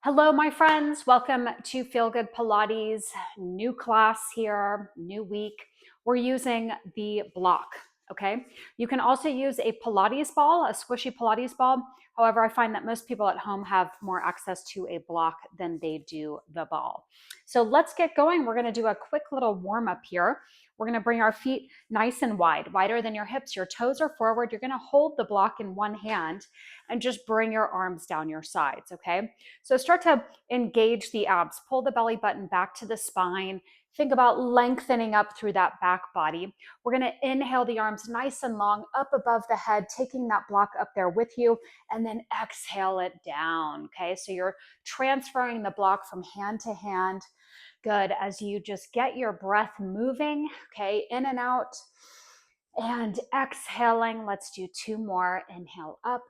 Hello, my friends. Welcome to FeelGood Pilates. New class here, new week. We're using the block, okay? You can also use a Pilates ball, a squishy Pilates ball. However, I find that most people at home have more access to a block than they do the ball. So let's get going. We're going to do a quick little warm up here. We're going to bring our feet nice and wide, wider than your hips. Your toes are forward. You're going to hold the block in one hand and just bring your arms down your sides, okay? So start to engage the abs, pull the belly button back to the spine. Think about lengthening up through that back body. We're going to inhale the arms nice and long up above the head, taking that block up there with you, and then exhale it down. Okay, so you're transferring the block from hand to hand. Good. As you just get your breath moving, okay, in and out and exhaling. Let's do two more. Inhale up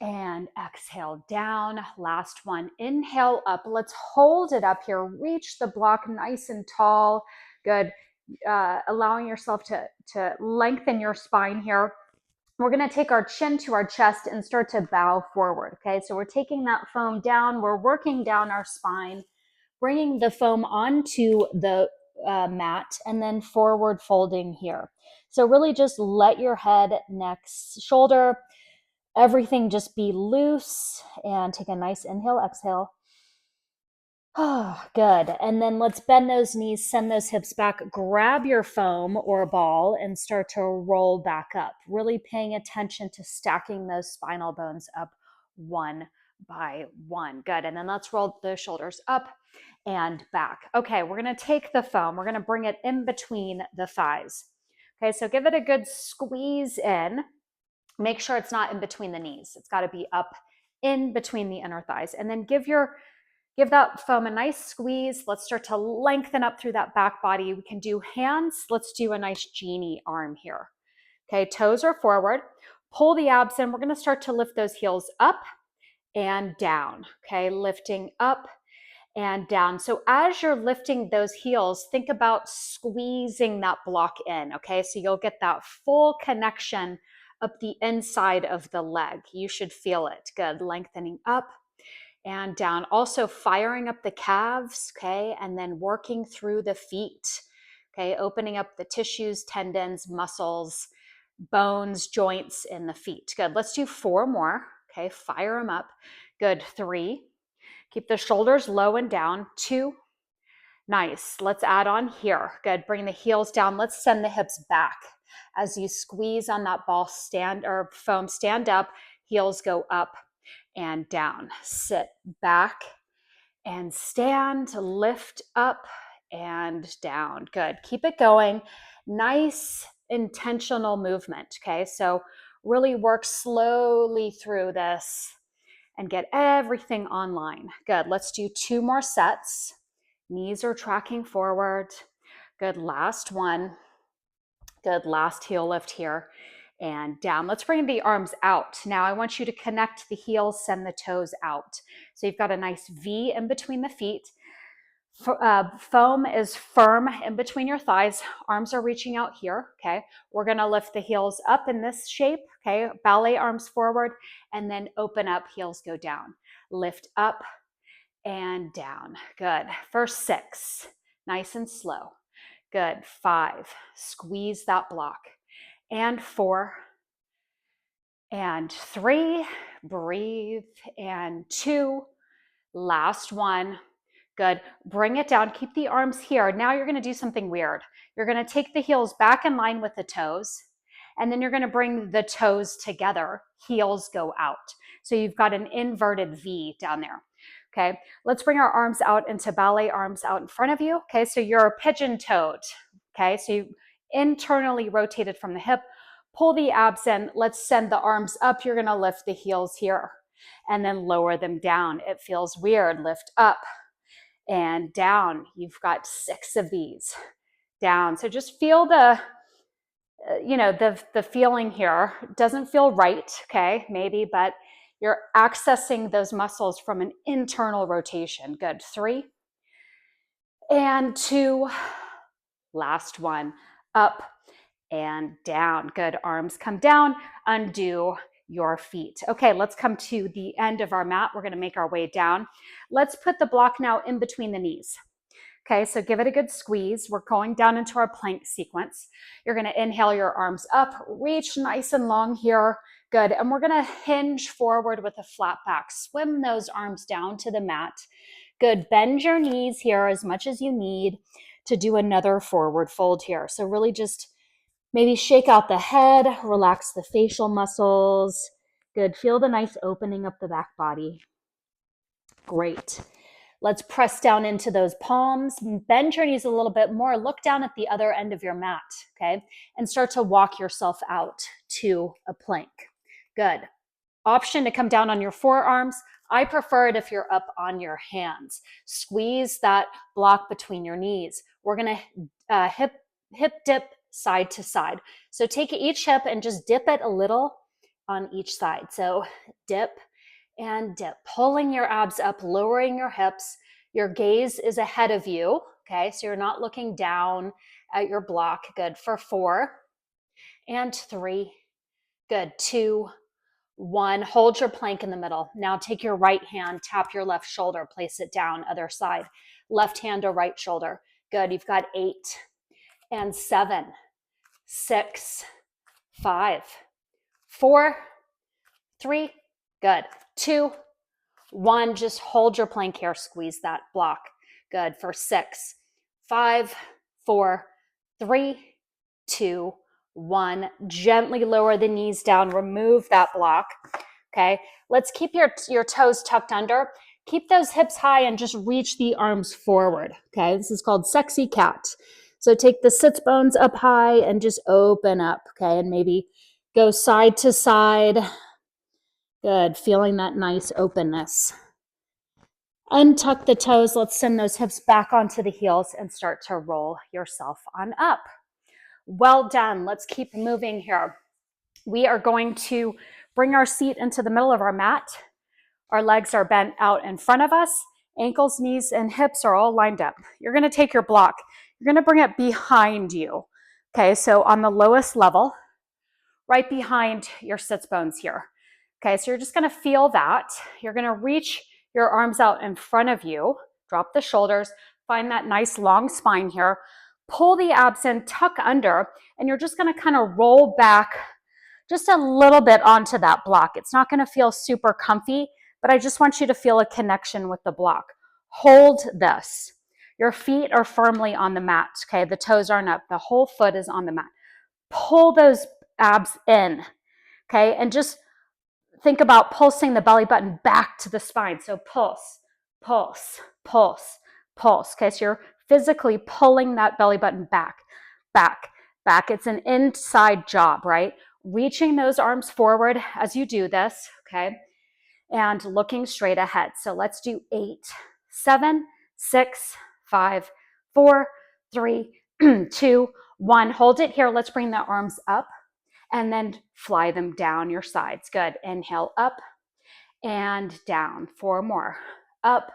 and exhale down. Last one. Inhale up. Let's hold it up here. Reach the block nice and tall. Good. Allowing yourself to lengthen your spine here. We're going to take our chin to our chest and start to bow forward. Okay, so we're taking that foam down. We're working down our spine, bringing the foam onto the mat, and then forward folding here. So really just let your head, neck, shoulder, everything just be loose, and take a nice inhale, exhale. Oh, good. And then let's bend those knees, send those hips back, grab your foam or ball and start to roll back up, really paying attention to stacking those spinal bones up one by one. Good. And then let's roll the shoulders up and back. Okay, we're going to take the foam. We're going to bring it in between the thighs. Okay, so give it a good squeeze in. Make sure it's not in between the knees. It's got to be up in between the inner thighs. And then give that foam a nice squeeze. Let's start to lengthen up through that back body. We can do hands. Let's do a nice genie arm here. Okay, toes are forward. Pull the abs in. We're going to start to lift those heels up and down. Okay, lifting up and down. So as you're lifting those heels, think about squeezing that block in. Okay, so you'll get that full connection up the inside of the leg. You should feel it. Good. Lengthening up and down. Also firing up the calves, okay, and then working through the feet, okay, opening up the tissues, tendons, muscles, bones, joints in the feet. Good. Let's do four more, okay, fire them up. Good. Three. Keep the shoulders low and down. Two. Nice. Let's add on here. Good. Bring the heels down. Let's send the hips back. As you squeeze on that ball, stand or foam, stand up, heels go up and down. Sit back and stand, lift up and down. Good. Keep it going. Nice intentional movement. Okay. So really work slowly through this and get everything online. Good. Let's do two more sets. Knees are tracking forward. Good. Last one. Good. Last heel lift here and down. Let's bring the arms out. Now I want you to connect the heels, send the toes out. So you've got a nice V in between the feet. Foam is firm in between your thighs. Arms are reaching out here. Okay. We're going to lift the heels up in this shape. Okay. Ballet arms forward and then open up, heels go down. Lift up and down. Good. First six. Nice and slow. Good. Five. Squeeze that block. And four. And three. Breathe. And two. Last one. Good. Bring it down. Keep the arms here. Now you're going to do something weird. You're going to take the heels back in line with the toes, and then you're going to bring the toes together. Heels go out. So you've got an inverted V down there. Okay. Let's bring our arms out into ballet arms out in front of you. Okay. So you're pigeon-toed. Okay. So you internally rotated from the hip. Pull the abs in. Let's send the arms up. You're going to lift the heels here and then lower them down. It feels weird. Lift up and down. You've got six of these down. So just feel the feeling here. It doesn't feel right, okay, maybe, but you're accessing those muscles from an internal rotation. Good. Three and two. Last one. Up and down. Good. Arms come down, undo, your feet. Okay, let's come to the end of our mat. We're going to make our way down. Let's put the block now in between the knees. Okay, so give it a good squeeze. We're going down into our plank sequence. You're going to inhale your arms up, reach nice and long here. Good. And we're going to hinge forward with a flat back. Swim those arms down to the mat. Good. Bend your knees here as much as you need to do another forward fold here. So really just maybe shake out the head, relax the facial muscles. Good. Feel the nice opening up the back body. Great. Let's press down into those palms, bend your knees a little bit more, look down at the other end of your mat, okay? And start to walk yourself out to a plank. Good. Option to come down on your forearms. I prefer it if you're up on your hands. Squeeze that block between your knees. We're gonna hip dip side to side. So take each hip and just dip it a little on each side. So dip and dip, pulling your abs up, lowering your hips. Your gaze is ahead of you, okay? So you're not looking down at your block. Good. For 4 and 3. Good. 2, 1. Hold your plank in the middle. Now take your right hand, tap your left shoulder, place it down, other side. Left hand to right shoulder. Good. You've got 8 and 7, 6, 5, 4, 3. Good. 2, 1. Just hold your plank here. Squeeze that block. Good. For 6, 5, 4, 3, 2, 1. Gently lower the knees down. Remove that block. Okay. Let's keep your toes tucked under. Keep those hips high and just reach the arms forward. Okay. This is called sexy cat. So take the sits bones up high and just open up. Okay. And maybe go side to side. Good. Feeling that nice openness. Untuck the toes. Let's send those hips back onto the heels and start to roll yourself on up. Well done. Let's keep moving here. We are going to bring our seat into the middle of our mat. Our legs are bent out in front of us. Ankles, knees, and hips are all lined up. You're going to take your block. You're going to bring it behind you. Okay, so on the lowest level, right behind your sits bones here. Okay, so you're just going to feel that. You're going to reach your arms out in front of you. Drop the shoulders. Find that nice long spine here. Pull the abs in, tuck under, and you're just going to kind of roll back just a little bit onto that block. It's not going to feel super comfy, but I just want you to feel a connection with the block. Hold this. Your feet are firmly on the mat, okay? The toes aren't up. The whole foot is on the mat. Pull those abs in, okay? And just think about pulsing the belly button back to the spine. So pulse, pulse, pulse, pulse, okay? So you're physically pulling that belly button back, back, back. It's an inside job, right? Reaching those arms forward as you do this, okay? And looking straight ahead. So let's do 8, 7, 6, 5, 4, 3, 2, 1. Hold it here. Let's bring the arms up and then fly them down your sides. Good. Inhale up and down. 4 more. Up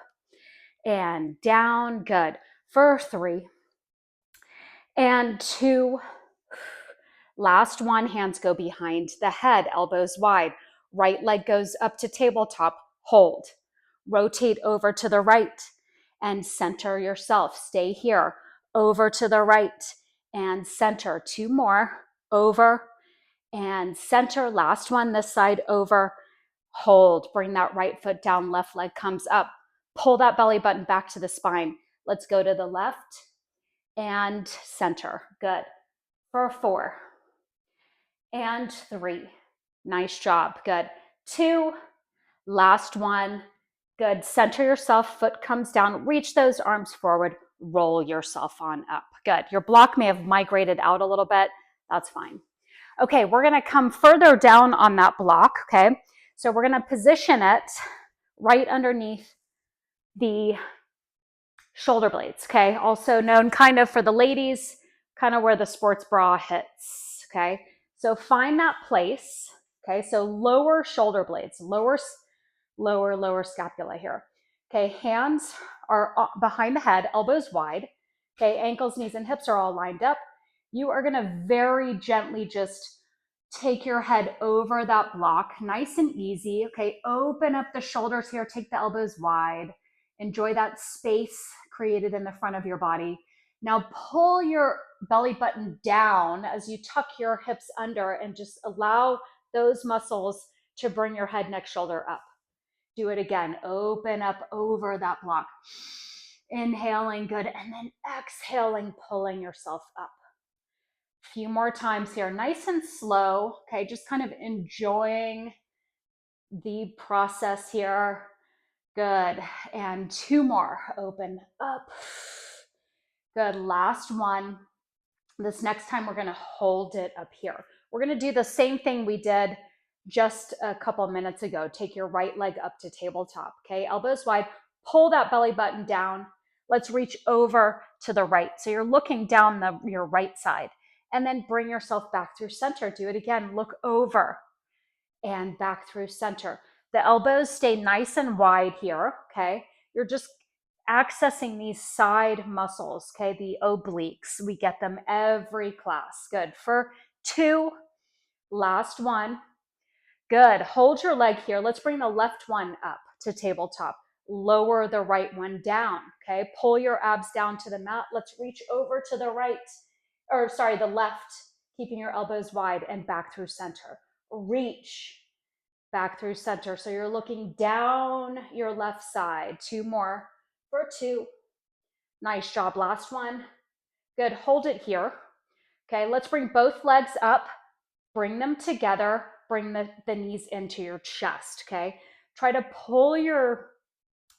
and down. Good. For 3 and 2. Last 1. Hands go behind the head, elbows wide. Right leg goes up to tabletop. Hold. Rotate over to the right and center yourself. Stay here. Over to the right and center. 2 more. Over and center. Last one, this side. Over. Hold. Bring that right foot down. Left leg comes up. Pull that belly button back to the spine. Let's go to the left and center. Good. For 4 and 3. Nice job. Good. 2. Last one. Good. Center yourself. Foot comes down. Reach those arms forward. Roll yourself on up. Good. Your block may have migrated out a little bit. That's fine. Okay, we're going to come further down on that block. Okay. So we're going to position it right underneath the shoulder blades. Okay. Also known kind of for the ladies, kind of where the sports bra hits. Okay. So find that place. Okay. So lower shoulder blades, lower scapula here. Okay. Hands are behind the head, elbows wide. Okay. Ankles, knees, and hips are all lined up. You are going to very gently just Take your head over that block, nice and easy. Okay, open up the shoulders here, take the elbows wide. Enjoy that space created in the front of your body. Now pull your belly button down as you tuck your hips under and just allow those muscles to bring your head, neck, shoulder up. Do it again. Open up over that block. Inhaling, good. And then exhaling, pulling yourself up. A few more times here, nice and slow. Okay, just kind of enjoying the process here. Good. And two more. Open up. Good. Last one. This next time, we're going to hold it up here. We're going to do the same thing we did just a couple minutes ago. Take your right leg up to tabletop. Okay, elbows wide. Pull that belly button down. Let's reach over to the right. So you're looking down your right side. And then bring yourself back through center. Do it again. Look over and back through center. The elbows stay nice and wide here, okay? You're just accessing these side muscles, okay? The obliques. We get them every class. Good. For two, last one. Good. Hold your leg here. Let's bring the left one up to tabletop. Lower the right one down, okay? Pull your abs down to the mat. Let's reach over to the right, the left, keeping your elbows wide and back through center. Reach back through center. So you're looking down your left side. Two more for two. Nice job. Last one. Good. Hold it here. Okay, let's bring both legs up. Bring them together. Bring the knees into your chest, okay? Try to pull your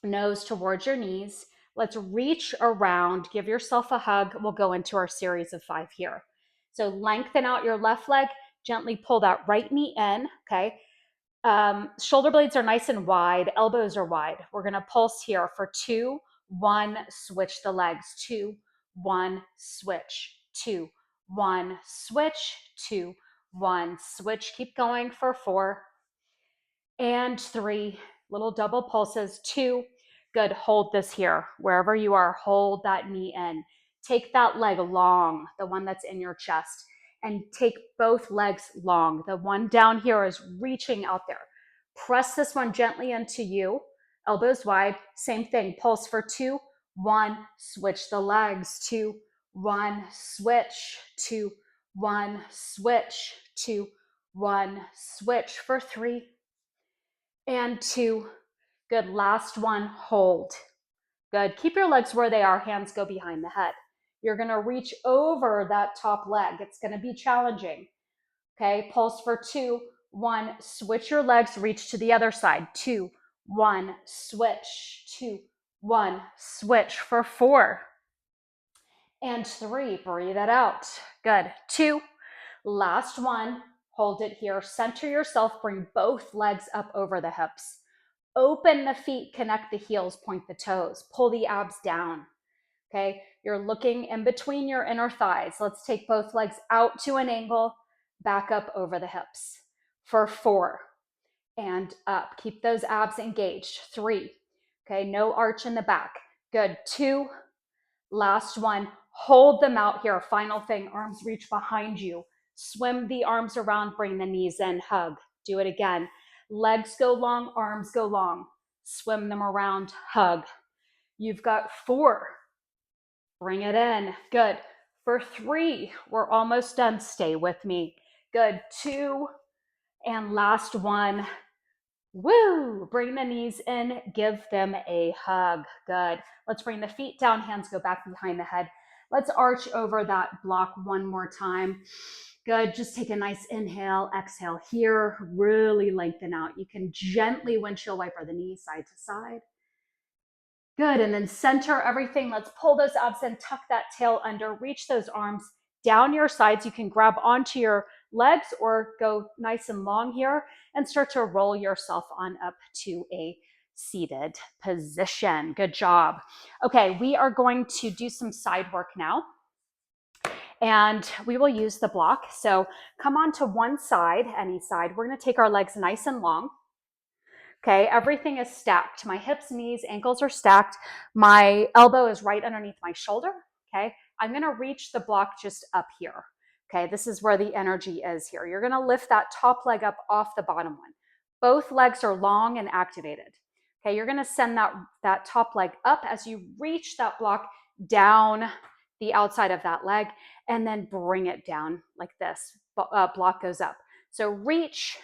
nose towards your knees. Let's reach around. Give yourself a hug. We'll go into our series of 5 here. So lengthen out your left leg. Gently pull that right knee in, okay? Shoulder blades are nice and wide. Elbows are wide. We're going to pulse here for 2, 1, switch the legs. 2, 1, switch. 2, 1, switch. 2, 1, switch. Keep going for 4 and 3. Little double pulses. 2. Good. Hold this here. Wherever you are, hold that knee in. Take that leg long, the one that's in your chest, and take both legs long. The one down here is reaching out there. Press this one gently into you. Elbows wide. Same thing. Pulse for 2, 1. Switch the legs. 2, 1. Switch. 2, 1. Switch. 2, 1. Switch for 3 and 2. Good. Last one. Hold. Good. Keep your legs where they are. Hands go behind the head. You're going to reach over that top leg. It's going to be challenging. Okay. Pulse for 2, 1. Switch your legs. Reach to the other side. 2, 1. Switch. 2, 1. Switch for 4 and 3. Breathe it out. Good. 2. Last one. Hold it here. Center yourself. Bring both legs up over the hips. Open the feet, connect the heels, point the toes, pull the abs down. Okay, you're looking in between your inner thighs. Let's take both legs out to an angle, back up over the hips for 4 and up. Keep those abs engaged. 3. Okay, no arch in the back. Good. 2. Last one. Hold them out here. Final thing, arms reach behind you. Swim the arms around, bring the knees in, hug. Do it again. Legs go long, arms go long. Swim them around, hug. You've got 4. Bring it in. Good. For 3, we're almost done. Stay with me. Good. 2. And last one. Woo! Bring the knees in. Give them a hug. Good. Let's bring the feet down. Hands go back behind the head. Let's arch over that block one more time. Good. Just take a nice inhale, exhale here. Really lengthen out. You can gently windshield wiper the knees side to side. Good. And then center everything. Let's pull those abs in, tuck that tail under, reach those arms down your sides. You can grab onto your legs or go nice and long here and start to roll yourself on up to a seated position. Good job. Okay, we are going to do some side work now. And we will use the block. So come on to one side, any side. We're going to take our legs nice and long. Okay, everything is stacked. My hips, knees, ankles are stacked. My elbow is right underneath my shoulder. Okay, I'm going to reach the block just up here. Okay, this is where the energy is here. You're gonna lift that top leg up off the bottom one. Both legs are long and activated. Okay, you're gonna send that top leg up as you reach that block down the outside of that leg, and then bring it down like this. Block goes up. So reach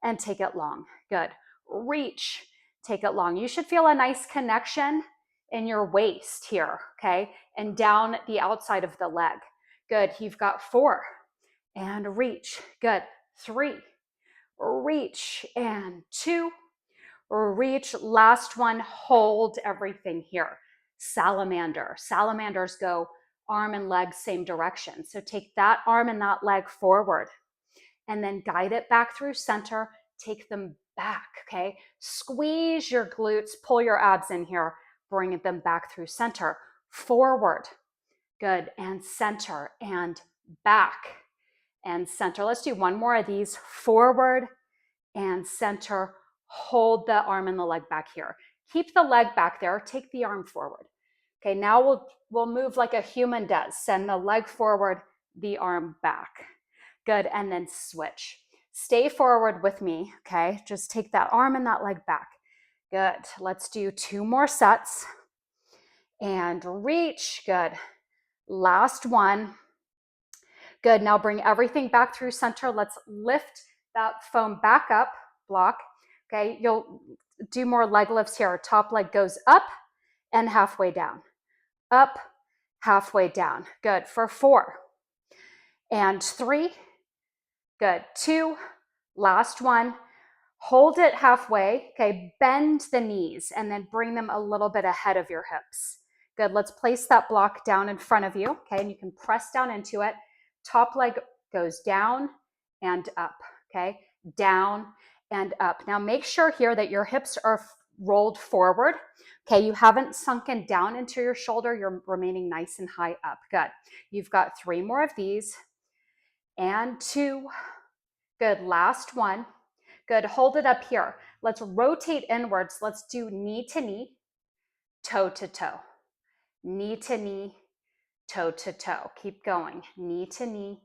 and take it long. Good. Reach, take it long. You should feel a nice connection in your waist here, okay? And down the outside of the leg. Good. You've got 4 and reach. Good. 3, reach, and 2, reach. Last one, hold everything here. Salamander. Salamanders go arm and leg same direction. So take that arm and that leg forward and then guide it back through center. Take them back, okay? Squeeze your glutes, pull your abs in here, bring them back through center. Forward, good, and center, and back, and center. Let's do one more of these. Forward and center. Hold the arm and the leg back here. Keep the leg back there. Take the arm forward. Okay, now we'll move like a human does. Send the leg forward, the arm back. Good, and then switch. Stay forward with me, okay? Just take that arm and that leg back. Good, let's do 2 more sets. And reach, good. Last one. Good, now bring everything back through center. Let's lift that foam back up, block. Okay, you'll do more leg lifts here. Top leg goes up and halfway down. Up, halfway down. Good, for 4. And 3. Good, 2. Last one. Hold it halfway. Okay, bend the knees and then bring them a little bit ahead of your hips. Good, let's place that block down in front of you. Okay, and you can press down into it. Top leg goes down and up. Okay, down and up. Now make sure here that your hips are rolled forward. Okay, you haven't sunken down into your shoulder. You're remaining nice and high up. Good. You've got 3 more of these. And 2. Good, last one. Good, hold it up here. Let's rotate inwards. Let's do knee to knee, toe to toe. Knee to knee, toe to toe. Keep going. Knee to knee,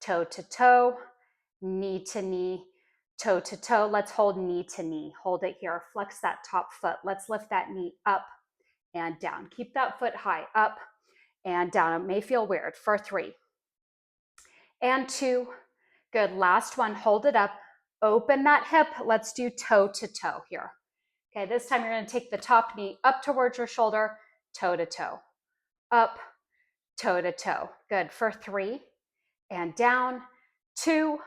toe to toe, knee to knee, toe to toe. Let's hold knee to knee. Hold it here. Flex that top foot. Let's lift that knee up and down. Keep that foot high, up and down. It may feel weird. For 3 and 2. Good, last one. Hold it up. Open that hip. Let's do toe to toe here. Okay, this time you're going to take the top knee up towards your shoulder, toe to toe. Up, toe to toe. Good, for 3 and down. 2,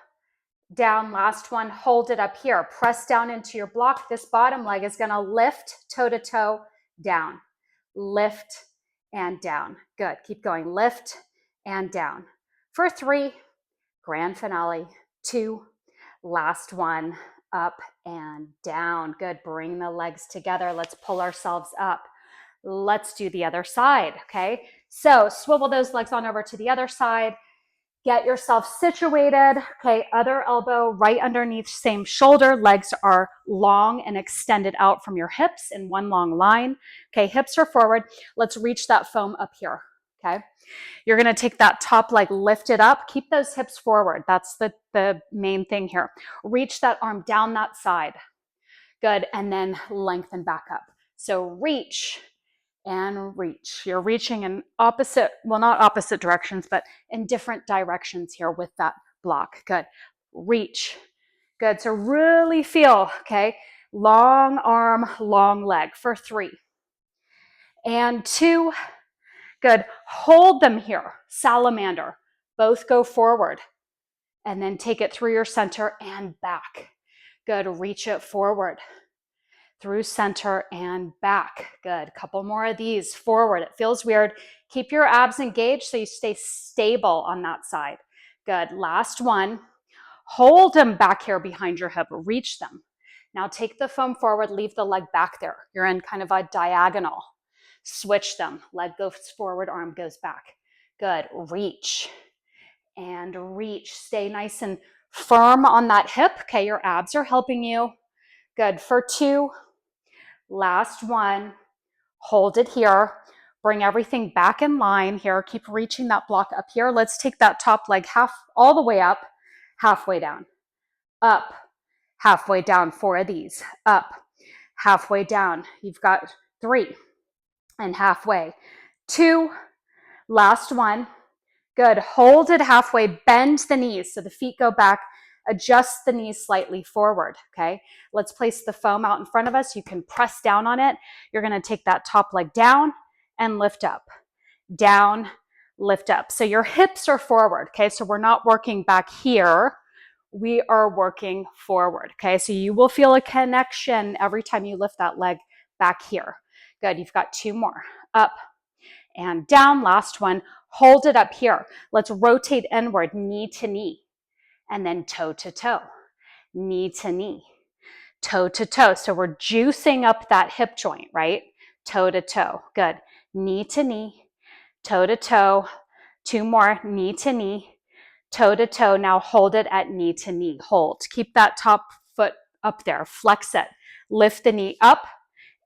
down. Last one. Hold it up here. Press down into your block. This bottom leg is going to lift toe to toe, down. Lift and down. Good, keep going. Lift and down. For 3, grand finale. 2, last one, up and down. Good, bring the legs together. Let's pull ourselves up. Let's do the other side, okay? So swivel those legs on over to the other side. Get yourself situated, okay? Other elbow right underneath same shoulder. Legs are long and extended out from your hips in one long line. Okay, hips are forward. Let's reach that foam up here, okay? You're going to take that top leg, lift it up. Keep those hips forward. That's the main thing here. Reach that arm down that side. Good. And then lengthen back up. So reach and reach. You're reaching in opposite, well, not opposite directions, but in different directions here with that block. Good. Reach. Good. So really feel, okay, long arm, long leg for 3 and 2. Good. Hold them here. Salamander. Both go forward. And then take it through your center and back. Good. Reach it forward. Through center and back. Good. Couple more of these. Forward. It feels weird. Keep your abs engaged so you stay stable on that side. Good. Last one. Hold them back here behind your hip. Reach them. Now take the foam forward. Leave the leg back there. You're in kind of a diagonal. Switch them. Leg goes forward, arm goes back. Good. Reach and reach. Stay nice and firm on that hip. Okay, your abs are helping you. Good. For 2. Last one. Hold it here. Bring everything back in line here. Keep reaching that block up here. Let's take that top leg all the way up, halfway down, up, halfway down. 4 of these, up, halfway down. You've got 3 and halfway, 2, last one. Good. Hold it halfway, bend the knees so the feet go back, adjust the knees slightly forward, okay? Let's place the foam out in front of us. You can press down on it. You're gonna take that top leg down and lift up, down, lift up. So your hips are forward, okay? So we're not working back here. We are working forward, okay? So you will feel a connection every time you lift that leg back here. Good. You've got 2 more. Up and down. Last one. Hold it up here. Let's rotate inward, knee to knee, and then toe to toe, knee to knee, toe to toe. So we're juicing up that hip joint, right? Toe to toe. Good. Knee to knee, toe to toe. 2 more, knee to knee, toe to toe. Now hold it at knee to knee. Hold. Keep that top foot up there. Flex it. Lift the knee up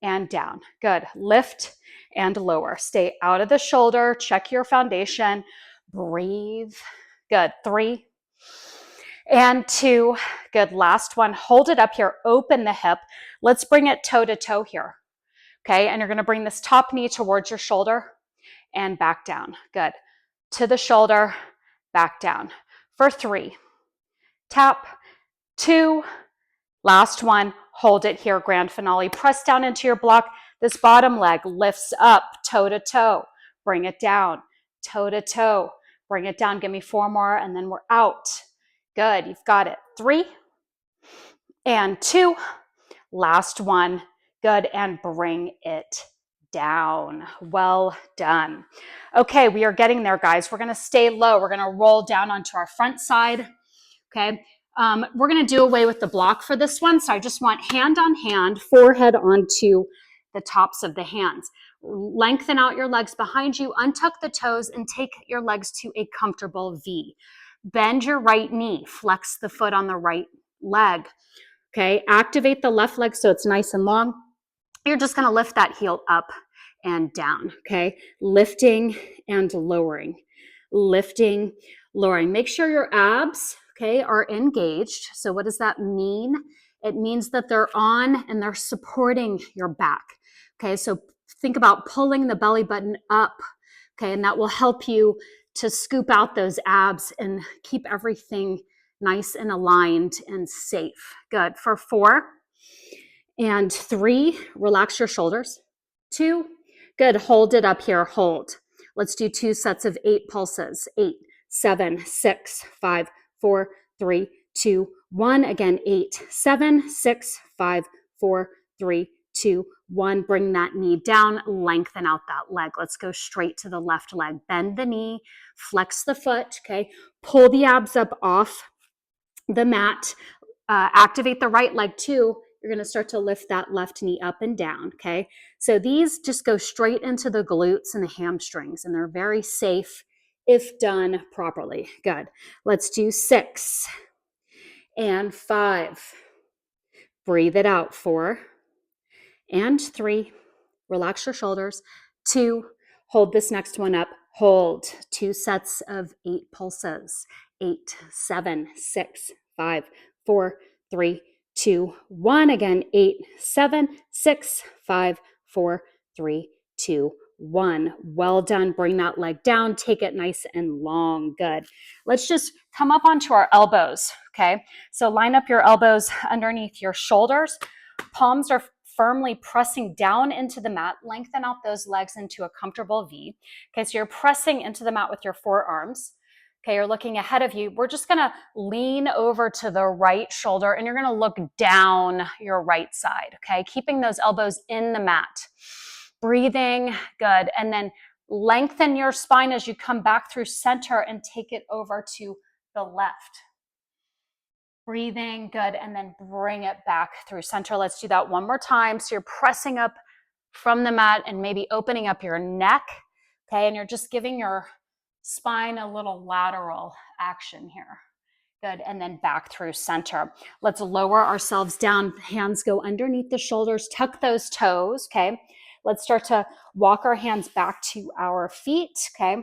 and down. Good. Lift and lower. Stay out of the shoulder. Check your foundation. Breathe. Good. 3 and 2. Good. Last one. Hold it up here. Open the hip. Let's bring it toe to toe here. Okay. And you're going to bring this top knee towards your shoulder and back down. Good. To the shoulder, back down. For 3. Tap. 2. Last one. Hold it here. Grand finale. Press down into your block. This bottom leg lifts up, toe to toe. Bring it down, toe to toe. Bring it down. Give me 4 more, and then we're out. Good. You've got it. 3 and 2. Last one. Good. And bring it down. Well done. Okay, we are getting there, guys. We're going to stay low. We're going to roll down onto our front side. Okay. We're going to do away with the block for this one. So I just want hand on hand, forehead onto the tops of the hands. Lengthen out your legs behind you, untuck the toes, and take your legs to a comfortable V. Bend your right knee, flex the foot on the right leg. Okay, activate the left leg so it's nice and long. You're just going to lift that heel up and down. Okay, lifting and lowering, lifting, lowering. Make sure your abs, okay, are engaged. So what does that mean? It means that they're on and they're supporting your back. Okay, so think about pulling the belly button up, okay, and that will help you to scoop out those abs and keep everything nice and aligned and safe. Good. For 4 and 3, relax your shoulders. 2, good. Hold it up here. Hold. Let's do 2 sets of 8 pulses. 8, 7, 6, 5, 4, 3, 2, 1. Again, 8, 7, 6, 5, 4, 3, 2, 1. Bring that knee down, lengthen out that leg. Let's go straight to the left leg. Bend the knee, flex the foot, okay? Pull the abs up off the mat. Activate the right leg too. You're going to start to lift that left knee up and down, okay? So these just go straight into the glutes and the hamstrings, and they're very safe if done properly. Good. Let's do 6 and 5. Breathe it out. 4 and 3. Relax your shoulders. 2. Hold this next one up. Hold. 2 sets of 8 pulses. 8, 7, 6, 5, 4, 3, 2, 1. Again, 8, 7, 6, 5, 4, 3, 2, 1. Well done. Bring that leg down. Take it nice and long. Good. Let's just come up onto our elbows. Okay. So line up your elbows underneath your shoulders. Palms are firmly pressing down into the mat. Lengthen out those legs into a comfortable V. Okay. So you're pressing into the mat with your forearms. Okay, you're looking ahead of you. We're just going to lean over to the right shoulder and you're going to look down your right side, okay? Keeping those elbows in the mat. Breathing, good. And then lengthen your spine as you come back through center and take it over to the left. Breathing, good. And then bring it back through center. Let's do that one more time. So you're pressing up from the mat and maybe opening up your neck, okay? And you're just giving your spine a little lateral action here. Good. And then back through center. Let's lower ourselves down. Hands go underneath the shoulders. Tuck those toes. Okay. Let's start to walk our hands back to our feet, okay?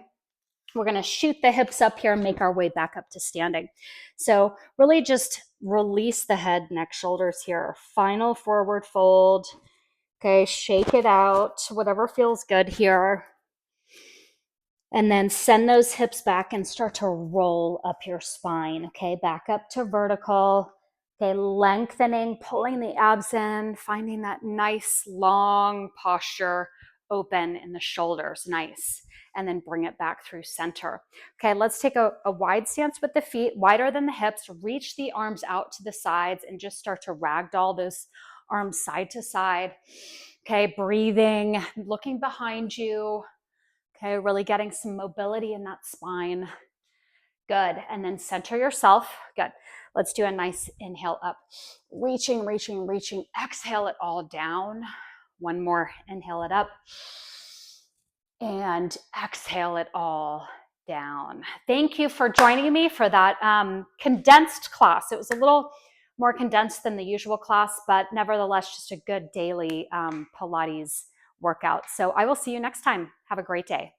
We're going to shoot the hips up here and make our way back up to standing. So really just release the head, neck, shoulders here. Final forward fold. Okay, shake it out, whatever feels good here. And then send those hips back and start to roll up your spine. Okay, back up to vertical. Okay, lengthening, pulling the abs in, finding that nice long posture open in the shoulders. Nice. And then bring it back through center. Okay, let's take a wide stance with the feet, wider than the hips. Reach the arms out to the sides and just start to ragdoll those arms side to side. Okay, breathing, looking behind you. Okay, really getting some mobility in that spine. Good. And then center yourself. Good. Let's do a nice inhale up. Reaching, reaching, reaching. Exhale it all down. One more. Inhale it up. And exhale it all down. Thank you for joining me for that condensed class. It was a little more condensed than the usual class, but nevertheless, just a good daily Pilates workout. So I will see you next time. Have a great day.